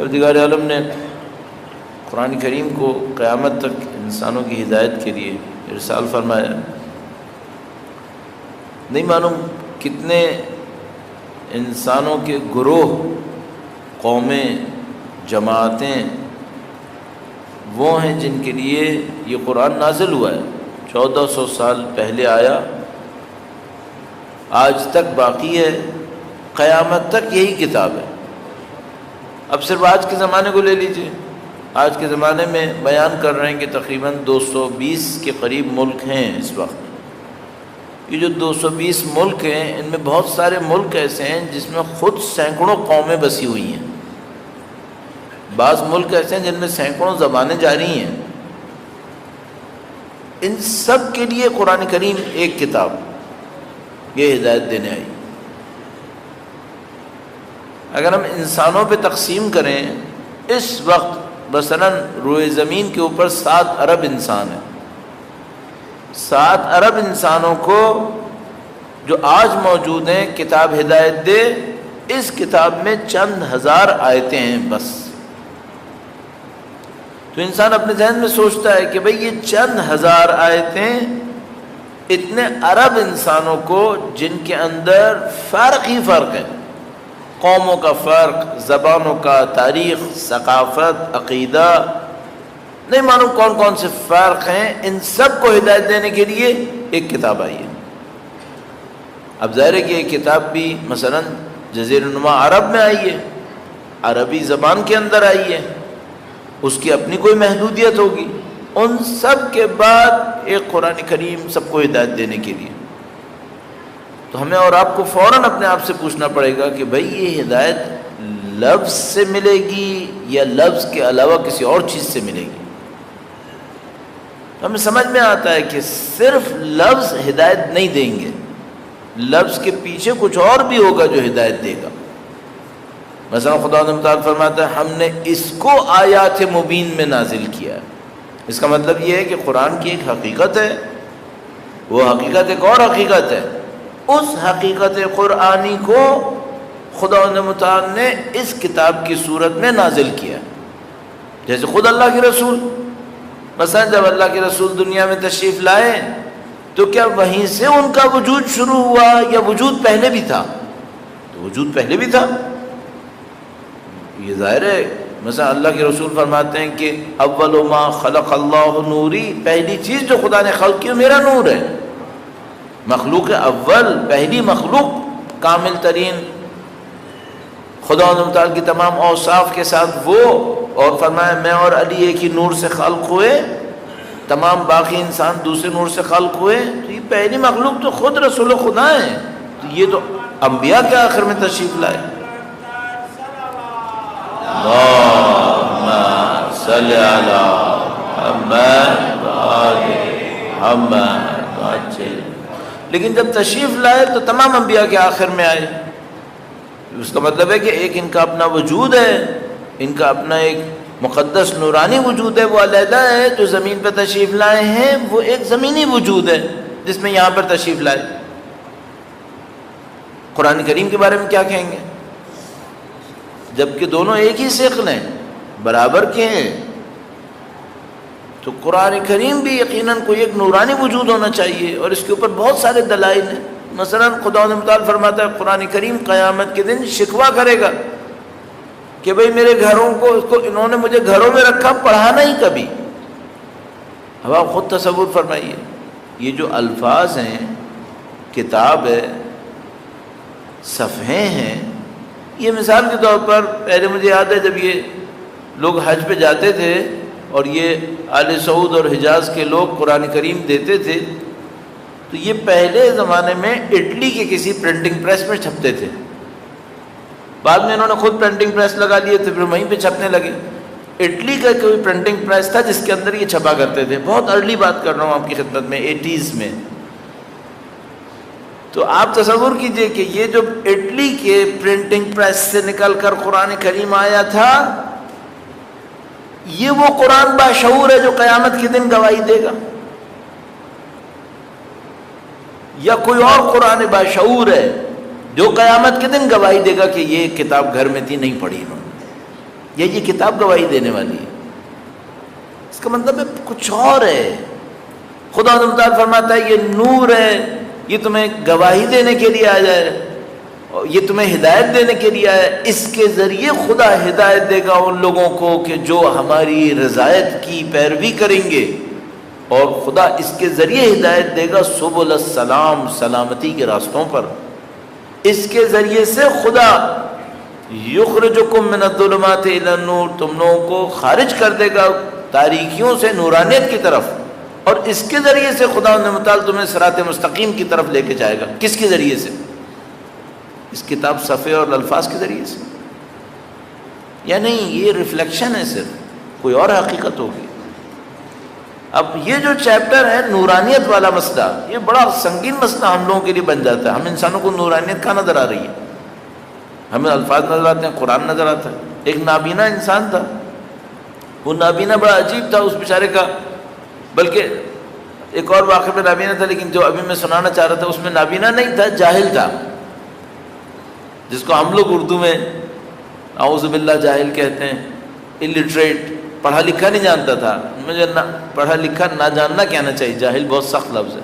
پروردگار عالم نے قرآن کریم کو قیامت تک انسانوں کی ہدایت کے لیے ارسال فرمایا. نہیں معلوم کتنے انسانوں کے گروہ، قومیں، جماعتیں وہ ہیں جن کے لیے یہ قرآن نازل ہوا ہے. 1400 سال پہلے آیا، آج تک باقی ہے، قیامت تک یہی کتاب ہے. اب صرف آج کے زمانے کو لے لیجئے. آج کے زمانے میں بیان کر رہے ہیں کہ تقریباً 220 کے قریب ملک ہیں اس وقت. یہ جو 220 ملک ہیں ان میں بہت سارے ملک ایسے ہیں جس میں خود سینکڑوں قومیں بسی ہوئی ہیں. بعض ملک ایسے ہیں جن میں سینکڑوں زبانیں جاری ہیں. ان سب کے لیے قرآن کریم ایک کتاب یہ ہدایت دینے آئی. اگر ہم انسانوں پہ تقسیم کریں، اس وقت مثلاً روئے زمین کے اوپر 7 ارب انسان ہیں. 7 ارب انسانوں کو جو آج موجود ہیں کتاب ہدایت دے. اس کتاب میں چند ہزار آیتیں ہیں بس. تو انسان اپنے ذہن میں سوچتا ہے کہ بھئی یہ چند ہزار آیتیں اتنے ارب انسانوں کو جن کے اندر فرق ہی فرق ہے، قوموں کا فرق، زبانوں کا، تاریخ، ثقافت، عقیدہ، نہیں معلوم کون کون سے فرق ہیں، ان سب کو ہدایت دینے کے لیے ایک کتاب آئی ہے. اب ظاہر ہے کہ یہ کتاب بھی مثلا جزیرہ نما عرب میں آئی ہے، عربی زبان کے اندر آئی ہے، اس کی اپنی کوئی محدودیت ہوگی. ان سب کے بعد ایک قرآن کریم سب کو ہدایت دینے کے لیے. تو ہمیں اور آپ کو فوراً اپنے آپ سے پوچھنا پڑے گا کہ بھئی یہ ہدایت لفظ سے ملے گی یا لفظ کے علاوہ کسی اور چیز سے ملے گی. ہمیں سمجھ میں آتا ہے کہ صرف لفظ ہدایت نہیں دیں گے، لفظ کے پیچھے کچھ اور بھی ہوگا جو ہدایت دے گا. مثلا خدا متعال فرماتا ہے ہم نے اس کو آیات مبین میں نازل کیا ہے. اس کا مطلب یہ ہے کہ قرآن کی ایک حقیقت ہے، وہ حقیقت ایک اور حقیقت ہے. اس حقیقت قرآنی کو خدا متعال نے اس کتاب کی صورت میں نازل کیا. جیسے خود اللہ کے رسول، مثلا جب اللہ کے رسول دنیا میں تشریف لائے تو کیا وہیں سے ان کا وجود شروع ہوا یا وجود پہلے بھی تھا؟ تو وجود پہلے بھی تھا. یہ ظاہر ہے مثلا اللہ کے رسول فرماتے ہیں کہ اول ما خلق اللہ نوری، پہلی چیز جو خدا نے خلق کی وہ میرا نور ہے. مخلوق اول، پہلی مخلوق، کامل ترین، خدا متعال کی تمام اوصاف کے ساتھ وہ، اور فرمایا میں اور علی ایک ہی نور سے خلق ہوئے، تمام باقی انسان دوسرے نور سے خلق ہوئے. تو یہ پہلی مخلوق تو خود رسول خدا ہیں. تو یہ تو انبیاء کے آخر میں تشریف لائے. اللہم صلی علی محمد. لیکن جب تشریف لائے تو تمام انبیاء کے آخر میں آئے. اس کا مطلب ہے کہ ایک ان کا اپنا وجود ہے، ان کا اپنا ایک مقدس نورانی وجود ہے، وہ علیحدہ ہے. جو زمین پر تشریف لائے ہیں وہ ایک زمینی وجود ہے جس میں یہاں پر تشریف لائے. قرآن کریم کے بارے میں کیا کہیں گے جبکہ دونوں ایک ہی ثقل ہیں، برابر کے ہیں؟ تو قرآن کریم بھی یقیناً کوئی ایک نورانی وجود ہونا چاہیے، اور اس کے اوپر بہت سارے دلائل ہیں. مثلا خدا متعال فرماتا ہے قرآن کریم قیامت کے دن شکوہ کرے گا کہ بھئی میرے گھروں کو انہوں نے مجھے گھروں میں رکھا، پڑھا نہیں کبھی. اب آپ خود تصور فرمائیے، یہ جو الفاظ ہیں، کتاب ہے، صفحے ہیں، یہ مثال کے طور پر پہلے مجھے یاد ہے جب یہ لوگ حج پہ جاتے تھے اور یہ آل سعود اور حجاز کے لوگ قرآن کریم دیتے تھے تو یہ پہلے زمانے میں اٹلی کے کسی پرنٹنگ پریس میں چھپتے تھے. بعد میں انہوں نے خود پرنٹنگ پریس لگا لیے تھے، پھر وہیں پہ چھپنے لگے. اٹلی کا کوئی پرنٹنگ پریس تھا جس کے اندر یہ چھپا کرتے تھے. بہت ارلی بات کر رہا ہوں آپ کی خدمت میں، 80s میں. تو آپ تصور کیجئے کہ یہ جو اٹلی کے پرنٹنگ پریس سے نکل کر قرآن کریم آیا تھا، یہ وہ قرآن باشعور ہے جو قیامت کے دن گواہی دے گا، یا کوئی اور قرآن باشعور ہے جو قیامت کے دن گواہی دے گا کہ یہ کتاب گھر میں تھی، نہیں پڑھی انہوں نے. یہ کتاب گواہی دینے والی ہے. اس کا مطلب ہے کچھ اور ہے. خدا تعالیٰ فرماتا ہے یہ نور ہے، یہ تمہیں گواہی دینے کے لیے آیا ہے، یہ تمہیں ہدایت دینے کے لیے آیا ہے. اس کے ذریعے خدا ہدایت دے گا ان لوگوں کو کہ جو ہماری رضایت کی پیروی کریں گے، اور خدا اس کے ذریعے ہدایت دے گا سبل السلام، سلامتی کے راستوں پر. اس کے ذریعے سے خدا یخرجکم من الظلمات الی النور، تم لوگوں کو خارج کر دے گا تاریکیوں سے نورانیت کی طرف، اور اس کے ذریعے سے خدا متعال تمہیں صراط مستقیم کی طرف لے کے جائے گا. کس کے ذریعے سے؟ اس کتاب صفحے اور الفاظ کے ذریعے سے. یا نہیں، یہ ریفلیکشن ہے، صرف کوئی اور حقیقت ہوگی. اب یہ جو چیپٹر ہے نورانیت والا مسئلہ، یہ بڑا سنگین مسئلہ ہم لوگوں کے لیے بن جاتا ہے. ہم انسانوں کو نورانیت کہاں نظر آ رہی ہے؟ ہمیں الفاظ نظر آتے ہیں، قرآن نظر آتا ہے. ایک نابینا انسان تھا، وہ نابینا بڑا عجیب تھا اس بیچارے کا. بلکہ ایک اور واقعہ میں نابینا تھا، لیکن جو ابھی میں سنانا چاہ رہا تھا اس میں نابینا نہیں تھا، جاہل تھا، جس کو ہم لوگ اردو میں اعوذ باللہ جاہل کہتے ہیں. الٹریٹ، پڑھا لکھا نہیں جانتا تھا. مجھے پڑھا لکھا نہ جاننا کہنا چاہیے، جاہل بہت سخت لفظ ہے.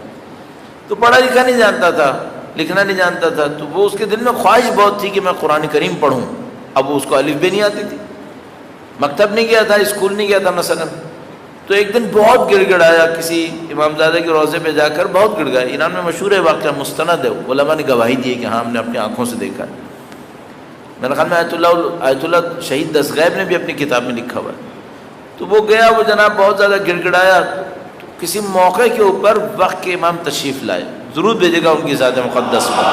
تو پڑھا لکھا نہیں جانتا تھا، لکھنا نہیں جانتا تھا. تو وہ اس کے دل میں خواہش بہت تھی کہ میں قرآن کریم پڑھوں. اب اس کو الف بھی نہیں آتی تھی، مکتب نہیں گیا تھا، اسکول نہیں گیا تھا مثلا. تو ایک دن بہت گڑ گڑایا کسی امام زادہ کے روضے پہ جا کر، بہت گڑ گیا. ایران میں مشہور ہے واقعہ، مستند ہے، علماء نے گواہی دی کہ ہاں ہم نے اپنی آنکھوں سے دیکھا ہے. میرے خیال میں آیت اللہ شہید دستغیب نے بھی اپنی کتاب میں لکھا ہوا ہے. تو وہ گیا، وہ جناب بہت زیادہ گڑ گڑایا. تو کسی موقع کے اوپر وقت کے امام تشریف لائے، ضرور بھیجے گا ان کی ذات مقدس پر.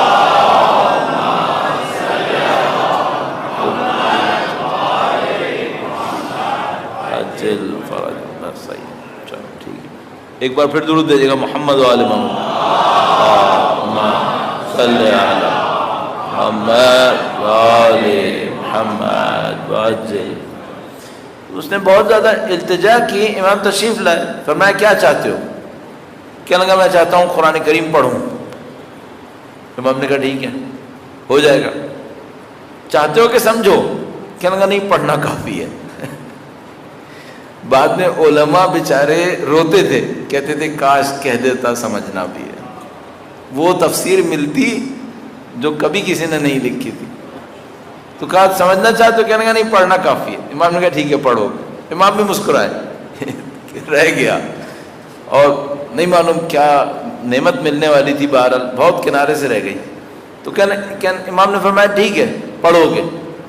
چلو ٹھیک ہے، ایک بار پھر درود بھیجے گا محمد و آل محمد. صلی علی محمد و آل محمد وعجل. اس نے بہت زیادہ التجا کی، امام تشریف لائے. فرمایا کیا چاہتے ہو؟ کہنے لگا میں چاہتا ہوں قرآن کریم پڑھوں. امام نے کہا ٹھیک ہے، ہو جائے گا. چاہتے ہو کہ سمجھو؟ کہنے لگا نہیں، پڑھنا کافی ہے. بعد میں علماء بیچارے روتے تھے، کہتے تھے کاش کہہ دیتا سمجھنا بھی ہے. وہ تفسیر ملتی جو کبھی کسی نے نہیں لکھی تھی. تو کہا سمجھنا چاہتے ہو؟ کہنے لگا نہیں، پڑھنا کافی ہے. امام نے کہا ٹھیک ہے پڑھو. امام بھی مسکرائے. رہ گیا، اور نہیں معلوم کیا نعمت ملنے والی تھی، بہرحال بہت کنارے سے رہ گئی. تو امام نے فرمایا ٹھیک ہے پڑھو گے.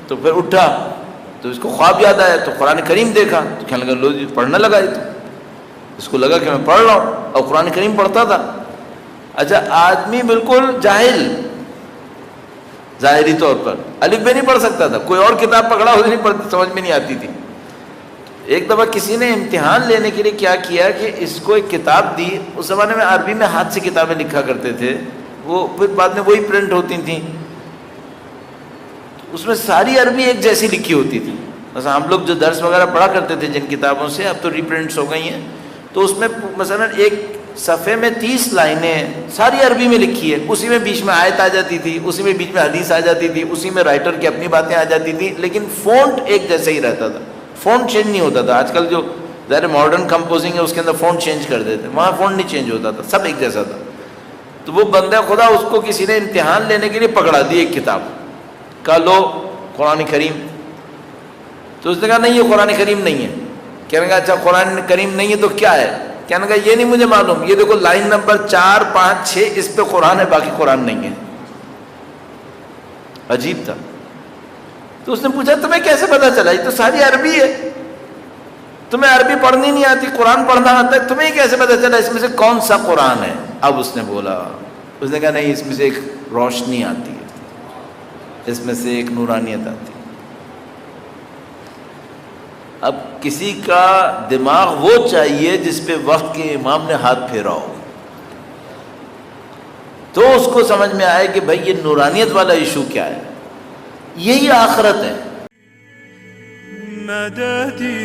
تو پھر اٹھا، تو اس کو خواب یاد آیا، تو قرآن کریم دیکھا. تو کہنے لگا لو جی، پڑھنے لگا. یہ تو اس کو لگا کہ میں پڑھ رہا ہوں، اور قرآن کریم پڑھتا تھا. اچھا، آدمی بالکل جاہل، ظاہری طور پر الف بھی نہیں پڑھ سکتا تھا، کوئی اور کتاب پکڑا ہو نہیں پڑھتی، سمجھ میں نہیں آتی تھی. ایک دفعہ کسی نے امتحان لینے کے لیے کیا کیا کہ اس کو ایک کتاب دی. اس زمانے میں عربی میں ہاتھ سے کتابیں لکھا کرتے تھے، وہ پھر بعد میں وہی پرنٹ ہوتی تھیں. اس میں ساری عربی ایک جیسی لکھی ہوتی تھی. مثلا ہم لوگ جو درس وغیرہ پڑھا کرتے تھے جن کتابوں سے، اب تو ری پرنٹس ہو گئی ہیں، تو اس میں مثلا ایک صفحے میں 30 لائنیں ساری عربی میں لکھی ہے. اسی میں بیچ میں آیت آ جاتی تھی، اسی میں بیچ میں حدیث آ جاتی تھی، اسی میں رائٹر کی اپنی باتیں آ جاتی تھی، لیکن فونٹ ایک جیسا ہی رہتا تھا، فونٹ چینج نہیں ہوتا تھا. آج کل جو ظاہر ماڈرن کمپوزنگ ہے اس کے اندر فونٹ چینج کر دیتے، وہاں فونٹ نہیں چینج ہوتا تھا، سب ایک جیسا تھا. تو وہ بندہ خدا، اس کو کسی نے امتحان لینے کے لیے پکڑا دی ایک کتاب، کہا لو قرآن کریم. تو اس نے کہا نہیں، یہ قرآن کریم نہیں ہے. کہنے کا اچھا قرآن کریم نہیں ہے تو کیا ہے؟ کہنے کا یہ نہیں مجھے معلوم، یہ دیکھو لائن نمبر 4 5 6 اس پہ قرآن ہے، باقی قرآن نہیں ہے. عجیب تھا. تو اس نے پوچھا تمہیں کیسے پتا چلا؟ یہ تو ساری عربی ہے، تمہیں عربی پڑھنی نہیں آتی، قرآن پڑھنا آتا ہے، تمہیں کیسے پتا چلا اس میں سے کون سا قرآن ہے؟ اب اس نے بولا، اس نے کہا نہیں، اس میں سے ایک روشنی آتی ہے، اس میں سے ایک نورانیت آتی ہے. اب کسی کا دماغ وہ چاہیے جس پہ وقت کے امام نے ہاتھ پھیرا ہو، تو اس کو سمجھ میں آئے کہ بھائی یہ نورانیت والا ایشو کیا ہے. یہی آخرت ہے. مددی